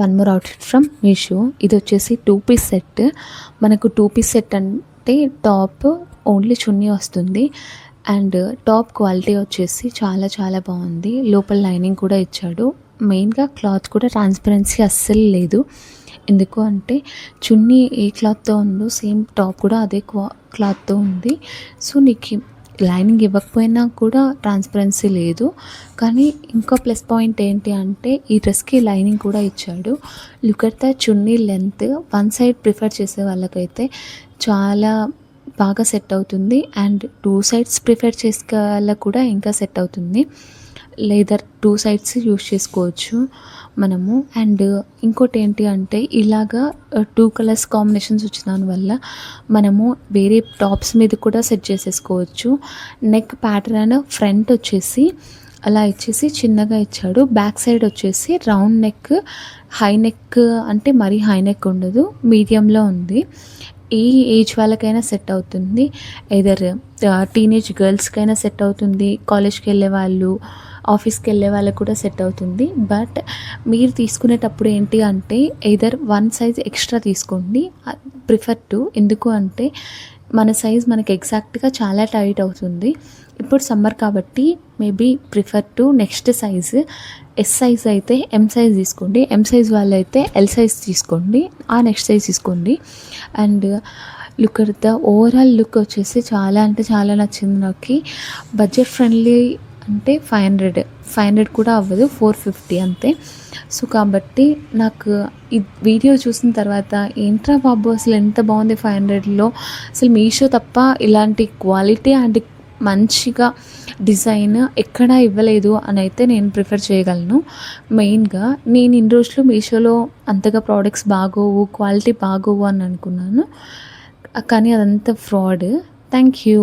One more outfit from Meesho. ఇది వచ్చేసి 2 piece set. మనకు 2 పీస్ సెట్ అంటే టాప్ ఓన్లీ చున్నీ వస్తుంది అండ్ టాప్ క్వాలిటీ వచ్చేసి చాలా చాలా బాగుంది. లోపల లైనింగ్ కూడా ఇచ్చాడు. మెయిన్గా క్లాత్ కూడా ట్రాన్స్పరెన్సీ అస్సలు లేదు. ఎందుకు అంటే చున్నీ ఏ క్లాత్తో ఉందో సేమ్ టాప్ కూడా అదే క్లాత్తో ఉంది. సో నీకు లైనింగ్ ఇవ్వకపోయినా కూడా ట్రాన్స్పరెన్సీ లేదు. కానీ ఇంకో ప్లస్ పాయింట్ ఏంటి అంటే ఈ డ్రెస్కి లైనింగ్ కూడా ఇచ్చాడు. Look at the chunni length. One side prefer చేసే వాళ్ళకైతే చాలా బాగా సెట్ అవుతుంది అండ్ 2 సైడ్స్ ప్రిఫర్ చేసే వాళ్ళకు కూడా ఇంకా సెట్ అవుతుంది. లేదర్ 2 సైడ్స్ యూస్ చేసుకోవచ్చు మనము. అండ్ ఇంకోటి ఏంటి అంటే ఇలాగా 2 కలర్స్ కాంబినేషన్స్ వచ్చిన వల్ల మనము వేరే టాప్స్ మీద కూడా సెట్ చేసేసుకోవచ్చు. నెక్ ప్యాటర్న్ ఫ్రంట్ వచ్చేసి అలా ఇచ్చేసి చిన్నగా ఇచ్చాడు. బ్యాక్ సైడ్ వచ్చేసి రౌండ్ నెక్, హై నెక్ అంటే మరీ హై నెక్ ఉండదు, మీడియంలో ఉంది. ఏ ఏజ్ వాళ్ళకైనా సెట్ అవుతుంది. ఎదర్ టీనేజ్ గర్ల్స్కైనా సెట్ అవుతుంది, కాలేజ్కి వెళ్ళే వాళ్ళు, ఆఫీస్కి వెళ్ళే వాళ్ళకు కూడా సెట్ అవుతుంది. బట్ మీరు తీసుకునేటప్పుడు ఏంటి అంటే ఎదర్ 1 సైజ్ ఎక్స్ట్రా తీసుకోండి. Prefer to. ఎందుకు అంటే మన సైజ్ మనకి ఎగ్జాక్ట్గా చాలా టైట్ అవుతుంది. ఇప్పుడు సమ్మర్ కాబట్టి maybe prefer to next size. S size అయితే ఎం సైజ్ తీసుకోండి, ఎం సైజ్ వాళ్ళైతే ఎల్ సైజ్ తీసుకోండి, ఆ నెక్స్ట్ సైజ్ తీసుకోండి. And look at the overall look వచ్చేసి చాలా అంటే చాలా నచ్చింది నాకు. బడ్జెట్ ఫ్రెండ్లీ అంటే 500 కూడా అవ్వదు, 450 అంతే. సో కాబట్టి నాకు ఈ వీడియో చూసిన తర్వాత ఏంట్రా బాబు అసలు ఎంత బాగుంది 500లో, అసలు మీషో తప్ప ఇలాంటి క్వాలిటీ అండ్ మంచిగా డిజైన్ ఎక్కడా ఇవ్వలేదు అని అయితే నేను ప్రిఫర్ చేయగలను. మెయిన్గా నేను ఇన్ని రోజులు మీషోలో అంతగా ప్రోడక్ట్స్ బాగోవు, క్వాలిటీ బాగోవు అని అనుకున్నాను, కానీ అదంతా ఫ్రాడ్. Thank you.